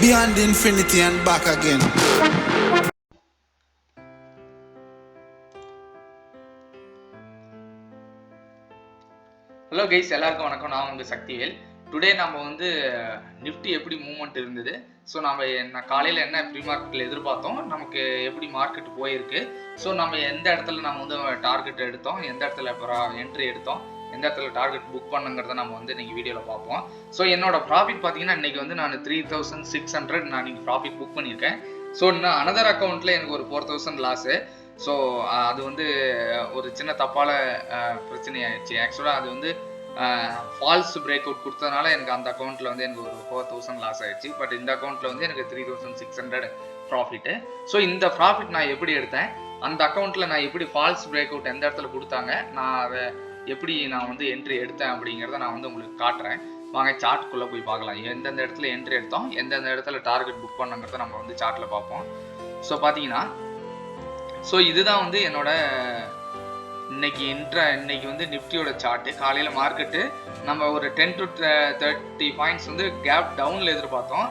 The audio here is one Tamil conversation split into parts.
beyond infinity and back again. Hello guys, எல்லாருக்கும் வணக்கம். நான் உங்க சக்திவேல். டுடே நம்ம வந்து நிஃப்டி எப்படி மூவ்மெண்ட் இருந்தது, ஸோ நம்ம காலையில் என்ன ப்ரீ மார்க்கெட்டில் எதிர்பார்த்தோம், நமக்கு எப்படி மார்க்கெட் போயிருக்கு, ஸோ நம்ம எந்த இடத்துல நம்ம வந்து டார்கெட் எடுத்தோம், எந்த இடத்துல என்ட்ரி எடுத்தோம், எந்த இடத்துல டார்கெட் புக் பண்ணுங்கிறத நம்ம வந்து இன்னைக்கு வீடியோவில் பார்ப்போம். ஸோ என்னோட ப்ராஃபிட் பார்த்தீங்கன்னா இன்னைக்கு வந்து நான் 3600 நான் இன்னைக்கு ப்ராஃபிட் புக் பண்ணியிருக்கேன். ஸோ நான் அனதர் அக்கௌண்ட்டில் எனக்கு ஒரு 4000 லாஸு. ஸோ அது வந்து ஒரு சின்ன தப்பால பிரச்சனையாயிடுச்சு. ஆக்சுவலாக அது வந்து ஃபால்ஸ் பிரேக் அவுட் கொடுத்ததுனால எனக்கு அந்த அக்கௌண்ட்டில் வந்து எனக்கு ஒரு 4000 லாஸ் ஆயிடுச்சு. பட் இந்த அக்கௌண்ட்டில் வந்து எனக்கு 3600 ப்ராஃபிட்டு. ஸோ இந்த ப்ராஃபிட் நான் எப்படி எடுத்தேன், அந்த அக்கௌண்ட்டில் நான் எப்படி ஃபால்ஸ் பிரேக் அவுட் எந்த இடத்துல கொடுத்தாங்க, நான் அதை எப்படி நான் வந்து என்ட்ரி எடுத்தேன் அப்படிங்கிறத நான் வந்து உங்களுக்கு காட்டுறேன். வாங்க சார்ட்குள்ளே போய் பார்க்கலாம். எந்தெந்த இடத்துல என்ட்ரி எடுத்தோம், எந்தெந்த இடத்துல டார்கெட் புக் பண்ணுங்கிறத நம்ம வந்து சார்ட்டில் பார்ப்போம். ஸோ பார்த்தீங்கன்னா, ஸோ இதுதான் வந்து என்னோட இன்னைக்கு வந்து நிஃப்டியோட சார்ட்டு. காலையில் மார்க்கெட்டு நம்ம ஒரு 10 to 30 பாயிண்ட்ஸ் வந்து கேப் டவுனில் எதிர்பார்த்தோம்.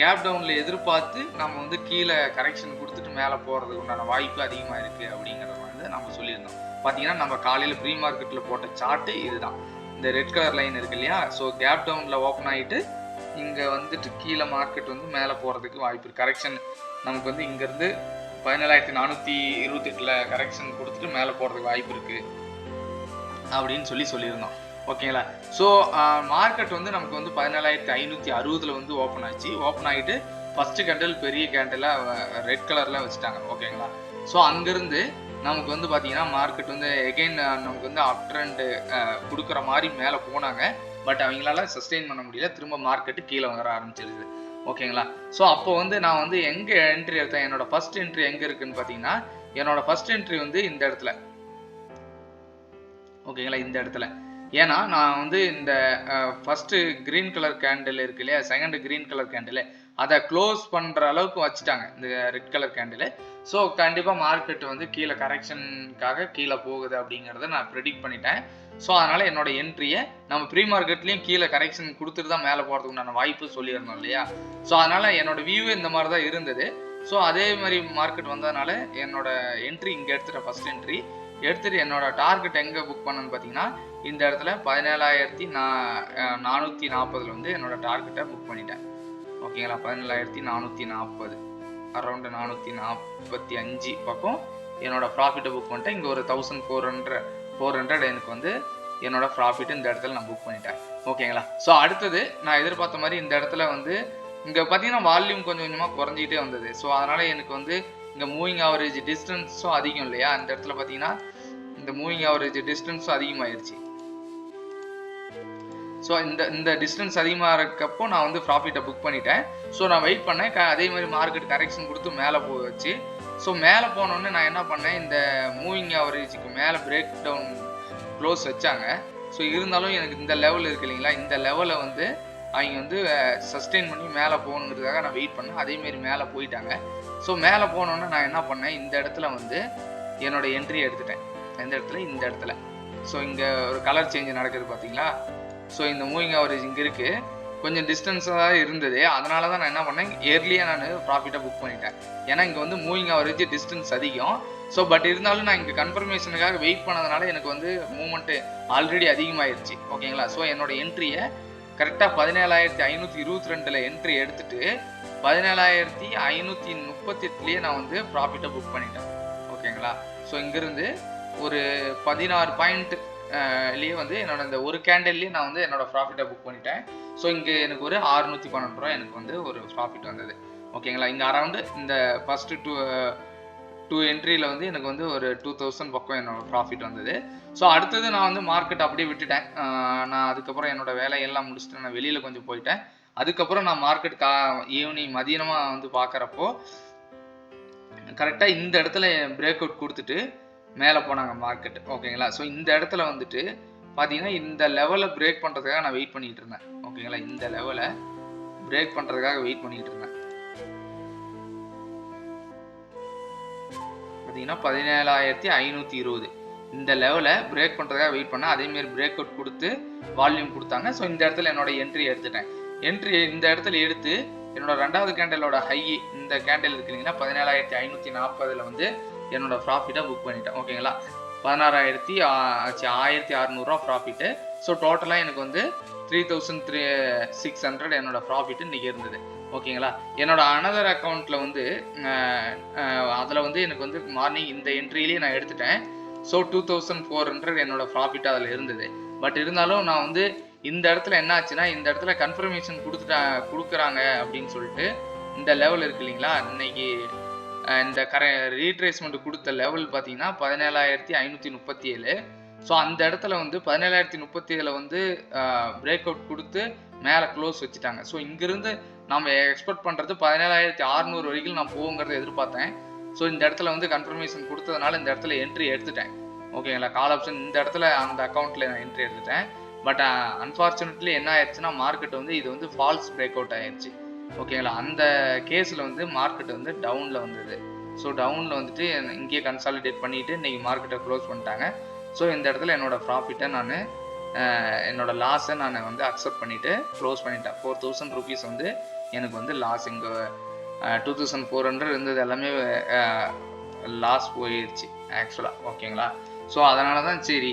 கேப் டவுனில் எதிர்பார்த்து நம்ம வந்து கீழே கரெக்ஷன் கொடுத்துட்டு மேலே போகிறதுக்கு உண்டான வாய்ப்பு அதிகமாக இருக்குது அப்படிங்கிறத வந்து நம்ம சொல்லியிருந்தோம். பார்த்தீங்கன்னா நம்ம காலையில் ப்ரீ மார்க்கெட்டில் போட்ட சார்ட்டு இதுதான். இந்த ரெட் கலர் லைன் இருக்கு இல்லையா, ஸோ கேப் டவுனில் ஓப்பன் ஆகிட்டு இங்கே வந்துட்டு கீழே மார்க்கெட் வந்து மேலே போகிறதுக்கு வாய்ப்பு இருக்குது. கரெக்ஷன் நமக்கு வந்து இங்கேருந்து 17428 கரெக்ஷன் கொடுத்துட்டு மேலே போகிறதுக்கு வாய்ப்பு இருக்குது அப்படின்னு சொல்லியிருந்தோம். ஓகேங்களா. ஸோ மார்க்கெட் வந்து நமக்கு வந்து 14560 வந்து ஓப்பன் ஆச்சு. ஓப்பன் ஆகிட்டு ஃபஸ்ட்டு கேண்டில் பெரிய கேண்டிலாக ரெட் கலரில் வச்சுட்டாங்க. ஓகேங்களா. ஸோ அங்கேருந்து நமக்கு வந்து பார்த்தீங்கன்னா மார்க்கெட் வந்து எகெயின் நமக்கு வந்து அப் ட்ரெண்ட் கொடுக்குற மாதிரி மேலே போனாங்க. பட் அவங்களால சஸ்டெயின் பண்ண முடியல. திரும்ப மார்க்கெட்டு கீழே வர ஆரம்பிச்சிருது. ஓகேங்களா. ஸோ அப்போ வந்து நான் வந்து எங்கே என்ட்ரி எடுத்தேன், என்னோட ஃபர்ஸ்ட் என்ட்ரி எங்கே இருக்குன்னு பார்த்தீங்கன்னா, என்னோட ஃபர்ஸ்ட் என்ட்ரி வந்து இந்த இடத்துல. ஓகேங்களா, இந்த இடத்துல. ஏன்னா நான் வந்து இந்த ஃபர்ஸ்ட் கிரீன் கலர் கேண்டில் இருக்கு இல்லையா, செகண்ட் கிரீன் கலர் கேண்டில், அதை க்ளோஸ் பண்ணுற அளவுக்கு வச்சுட்டாங்க இந்த ரெட் கலர் கேண்டில். ஸோ கண்டிப்பாக மார்க்கெட் வந்து கீழே கரெக்ஷனுக்காக கீழே போகுது அப்படிங்கிறத நான் ப்ரெடிக்ட் பண்ணிட்டேன். ஸோ அதனால் என்னோட என்ட்ரியை நம்ம ப்ரீ மார்க்கெட்லேயும் கீழே கரெக்ஷன் கொடுத்துட்டு தான் மேலே போகிறதுக்கு நான் வாய்ப்பு சொல்லியிருந்தோம் இல்லையா. ஸோ அதனால் என்னோட வியூ இந்த மாதிரி தான் இருந்தது. ஸோ அதே மாதிரி மார்க்கெட் வந்ததுனால என்னோட என்ட்ரி இங்கே எடுத்துட்டேன். ஃபர்ஸ்ட் என்ட்ரி எடுத்துகிட்டு என்னோட டார்கெட் எங்கே புக் பண்ணேன்னு பார்த்தீங்கன்னா, இந்த இடத்துல 17440 வந்து என்னோட டார்கெட்டை புக் பண்ணிட்டேன். ஓகேங்களா. 17440 அரௌண்ட் 445 பக்கம் என்னோட ப்ராஃபிட்டை புக் பண்ணிட்டேன். இங்கே ஒரு 1400 எனக்கு வந்து என்னோட ப்ராஃபிட் இந்த இடத்துல நான் புக் பண்ணிட்டேன். ஓகேங்களா. ஸோ அடுத்தது நான் எதிர்பார்த்த மாதிரி இந்த இடத்துல வந்து இங்கே பார்த்தீங்கன்னா வால்யூம் கொஞ்சம் கொஞ்சமாக குறைஞ்சிக்கிட்டே வந்தது. ஸோ அதனால் எனக்கு வந்து இங்கே மூவிங் ஆவரேஜ் டிஸ்டன்ஸும் அதிகம் இல்லையா, இந்த இடத்துல பார்த்தீங்கன்னா இந்த மூவிங் ஆவரேஜ் டிஸ்டன்ஸும் அதிகமாகிடுச்சு. ஸோ இந்த டிஸ்டன்ஸ் அதிகமாக இருக்கப்போ நான் வந்து ப்ராஃபிட்டை புக் பண்ணிட்டேன். ஸோ நான் வெயிட் பண்ணேன். அதே மாதிரி மார்க்கெட் கரெக்ஷன் கொடுத்து மேலே போச்சு. ஸோ மேலே போனோடனே நான் என்ன பண்ணேன், இந்த மூவிங் ஆவரேஜுக்கு மேலே பிரேக் டவுன் க்ளோஸ் வச்சாங்க. ஸோ இருந்தாலும் எனக்கு இந்த லெவல் இருக்கு இல்லைங்களா, இந்த லெவலை வந்து அவங்க வந்து சஸ்டெயின் பண்ணி மேலே போகணுங்கிறதுக்காக நான் வெயிட் பண்ணேன். அதேமாரி மேலே போயிட்டாங்க. ஸோ மேலே போனோன்னே நான் என்ன பண்ணேன், இந்த இடத்துல வந்து என்னோட என்ட்ரி எடுத்துட்டேன். இந்த இடத்துல ஸோ இங்கே ஒரு கலர் சேஞ்ச் நடக்குது பார்த்தீங்களா. ஸோ இந்த மூவிங் ஆவரேஜ் இங்கே இருக்குது, கொஞ்சம் டிஸ்டன்ஸாக இருந்தது. அதனால தான் நான் என்ன பண்ணேன், இயர்லியாக நான் ப்ராஃபிட்டை புக் பண்ணிட்டேன். ஏன்னா இங்கே வந்து மூவிங் ஆவரேஜ் டிஸ்டன்ஸ் அதிகம். ஸோ பட் இருந்தாலும் நான் இங்கே கன்ஃபர்மேஷனுக்காக வெயிட் பண்ணதுனால எனக்கு வந்து மூவ்மெண்ட்டு ஆல்ரெடி அதிகமாகிடுச்சு. ஓகேங்களா. ஸோ என்னோட என்ட்ரியை கரெக்டாக 17522 என்ட்ரி எடுத்துட்டு 17538 நான் வந்து ப்ராஃபிட்டை புக் பண்ணிட்டேன். ஓகேங்களா. ஸோ இங்கேருந்து ஒரு 16 பாயிண்ட் வந்து என்னோட இந்த ஒரு கேண்டில்லேயே நான் வந்து என்னோட ப்ராஃபிட்டை புக் பண்ணிட்டேன். ஸோ இங்கே எனக்கு ஒரு 612 ரூபா எனக்கு வந்து ஒரு ப்ராஃபிட் வந்தது. ஓகேங்களா. இங்கே அரௌண்டு இந்த ஃபஸ்ட்டு டூ என்ட்ரியில் வந்து எனக்கு வந்து ஒரு 2000 பக்கம் என்னோட ப்ராஃபிட் வந்தது. ஸோ அடுத்தது நான் வந்து மார்க்கெட் அப்படியே விட்டுட்டேன். நான் அதுக்கப்புறம் என்னோட வேலையெல்லாம் முடிச்சுட்டு நான் வெளியில் கொஞ்சம் போயிட்டேன். அதுக்கப்புறம் நான் மார்க்கெட் ஈவினிங் மதியானமாக வந்து பார்க்குறப்போ கரெக்டாக இந்த இடத்துல பிரேக் அவுட் கொடுத்துட்டு மேலே போனாங்க மார்க்கெட். ஓகேங்களா. ஸோ இந்த இடத்துல வந்துட்டு பார்த்தீங்கன்னா இந்த லெவலை பிரேக் பண்ணுறதுக்காக நான் வெயிட் பண்ணிகிட்டு இருந்தேன். ஓகேங்களா. இந்த லெவலை பிரேக் பண்ணுறதுக்காக வெயிட் பண்ணிகிட்டு இருந்தேன். பார்த்தீங்கன்னா 17520 இந்த லெவலை பிரேக் பண்ணுறதுக்காக வெயிட் பண்ணேன். அதேமாரி பிரேக் அவுட் கொடுத்து வால்யூம் கொடுத்தாங்க. ஸோ இந்த இடத்துல என்னோட என்ட்ரி எடுத்துட்டேன். என்ட்ரி இந்த இடத்துல எடுத்து என்னோட ரெண்டாவது கேண்டலோட ஹை இந்த கேண்டில் இருக்குங்களா 17,540 வந்து என்னோட ப்ராஃபிட்டை புக் பண்ணிட்டேன். ஓகேங்களா, 16,600 ப்ராஃபிட்டு. ஸோ டோட்டலாக எனக்கு வந்து 3,600 என்னோட ப்ராஃபிட் இன்றைக்கி இருந்தது. ஓகேங்களா, என்னோட அனதர் அக்கௌண்ட்டில் வந்து அதில் வந்து எனக்கு வந்து மார்னிங் இந்த என்ட்ரியிலேயே நான் எடுத்துட்டேன். ஸோ 2,400 என்னோட ப்ராஃபிட் அதில் இருந்தது. பட் இருந்தாலும் நான் வந்து இந்த இடத்துல என்ன ஆச்சுன்னா, இந்த இடத்துல கன்ஃபர்மேஷன் கொடுக்குறாங்க அப்படின்னு சொல்லிட்டு இந்த லெவல் இருக்கு இல்லைங்களா, இன்னைக்கு இந்த ரீட்ரேஸ்மெண்ட் கொடுத்த லெவல் பார்த்தீங்கன்னா 17,537. ஸோ அந்த இடத்துல வந்து 17,037 வந்து பிரேக் அவுட் கொடுத்து மேலே க்ளோஸ் வச்சுட்டாங்க. ஸோ இங்கிருந்து நம்ம எக்ஸ்பெக்ட் பண்ணுறது 17,600 வரைக்கும் நான் போகுங்கிறத எதிர்பார்த்தேன். ஸோ இந்த இடத்துல வந்து கன்ஃபர்மேஷன் கொடுத்ததுனால இந்த இடத்துல என்ட்ரி எடுத்துட்டேன். ஓகேங்களா, கால் ஆப்ஷன் இந்த இடத்துல அந்த அக்கௌண்ட்டில் நான் என்ட்ரி எடுத்துட்டேன். பட் அன்ஃபார்ச்சுனேட்லி என்ன ஆயிடுச்சுன்னா, மார்க்கெட் வந்து இது வந்து ஃபால்ஸ் பிரேக் அவுட் ஆயிடுச்சு. ஓகேங்களா, அந்த கேஸில் வந்து மார்க்கெட் வந்து டவுனில் வந்தது. ஸோ டவுனில் வந்துட்டு இங்கேயே கன்சாலிடேட் பண்ணிவிட்டு இன்றைக்கி மார்க்கெட்டை க்ளோஸ் பண்ணிட்டாங்க. ஸோ இந்த இடத்துல என்னோடய ப்ராஃபிட்டை நான் என்னோடய லாஸை நான் வந்து அக்செப்ட் பண்ணிவிட்டு க்ளோஸ் பண்ணிட்டேன். 4,000 rupees வந்து எனக்கு வந்து லாஸ். இங்கே 2,400 இருந்தது எல்லாமே லாஸ் போயிடுச்சு ஆக்சுவலாக. ஓகேங்களா, ஸோ அதனால தான் சரி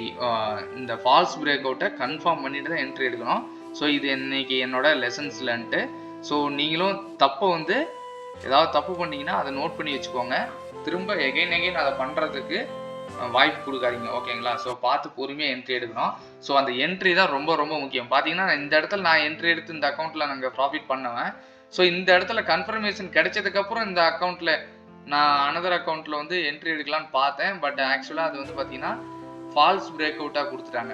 இந்த ஃபால்ஸ் பிரேக் அவுட்டை கன்ஃபார்ம் பண்ணிட்டு தான் என்ட்ரி எடுக்கணும். ஸோ இது இன்னைக்கு என்னோட லெசன்ஸ்லன்ட்டு. ஸோ நீங்களும் தப்பை வந்து ஏதாவது தப்பு பண்ணிங்கன்னா அதை நோட் பண்ணி வச்சுக்கோங்க. திரும்ப எகைன் அதை பண்ணுறதுக்கு வாய்ப்பு கொடுக்காதீங்க. ஓகேங்களா, ஸோ பார்த்து பொறுமையாக என்ட்ரி எடுக்கணும். ஸோ அந்த என்ட்ரி தான் ரொம்ப ரொம்ப முக்கியம். பார்த்தீங்கன்னா இந்த இடத்துல நான் என்ட்ரி எடுத்து இந்த அக்கௌண்ட்டில் நாங்கள் ப்ராஃபிட் பண்ணுவேன். ஸோ இந்த இடத்துல கன்ஃபர்மேஷன் கிடைச்சதுக்கப்புறம் இந்த அக்கௌண்ட்டில் நான் அனதர் அக்கௌண்ட்டில் வந்து என்ட்ரி எடுக்கலான்னு பார்த்தேன். பட் ஆக்சுவலாக அது வந்து பார்த்தீங்கன்னா ஃபால்ஸ் பிரேக் அவுட்டாக கொடுத்துட்டாங்க.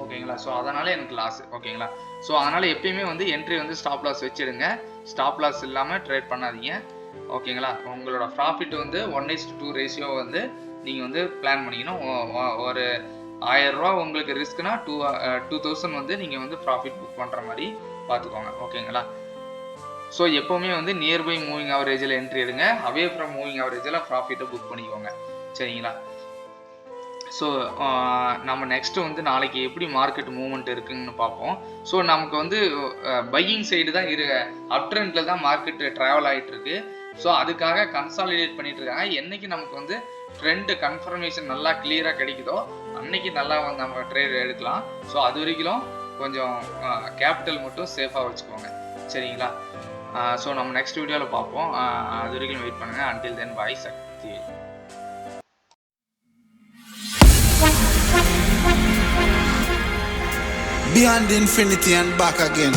ஓகேங்களா, ஸோ அதனால் எனக்கு லாஸ். ஓகேங்களா, ஸோ அதனால் எப்பயுமே வந்து என்ட்ரி வந்து ஸ்டாப் லாஸ் வச்சுடுங்க. ஸ்டாப் லாஸ் இல்லாமல் ட்ரேட் பண்ணாதீங்க. ஓகேங்களா, உங்களோட ப்ராஃபிட் வந்து 1:2 ரேஷியோ வந்து நீங்கள் வந்து பிளான் பண்ணிக்கணும். ஒரு 1000 ரூபா உங்களுக்கு ரிஸ்க்னா 2,000 வந்து நீங்கள் வந்து ப்ராஃபிட் புக் பண்ணுற மாதிரி பார்த்துக்கோங்க. ஓகேங்களா, ஸோ எப்போவுமே வந்து நியர்பை மூவிங் ஆவரேஜில் என்ட்ரி எடுங்க. அவே ஃப்ரம் மூவிங் ஆவரேஜில் ப்ராஃபிட்டை புக் பண்ணிக்கோங்க. சரிங்களா, ஸோ நம்ம நெக்ஸ்ட்டு வந்து நாளைக்கு எப்படி மார்க்கெட் மூவ்மெண்ட் இருக்குன்னு பார்ப்போம். ஸோ நமக்கு வந்து பையிங் சைடு தான் அப் ட்ரெண்டில் தான் மார்க்கெட் ட்ராவல் ஆகிட்டு இருக்கு. ஸோ அதுக்காக கன்சாலிடேட் பண்ணிட்டு இருக்காங்க. என்னைக்கு நமக்கு வந்து ட்ரெண்டு கன்ஃபர்மேஷன் நல்லா கிளியராக கிடைக்குதோ அன்னைக்கு நல்லா வந்து நம்ம ட்ரேட் எடுக்கலாம். ஸோ அது வரைக்கும் கொஞ்சம் கேபிட்டல் மட்டும் சேஃபாக வச்சுக்கோங்க. சரிங்களா, ஸோ நம்ம நெக்ஸ்ட் வீடியோவில் பார்ப்போம். அது வரைக்கும் வெயிட் பண்ணுங்கள். Until then bye Shakti. Beyond infinity and back again.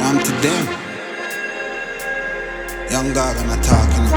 I'm to them. Young dog and a talking.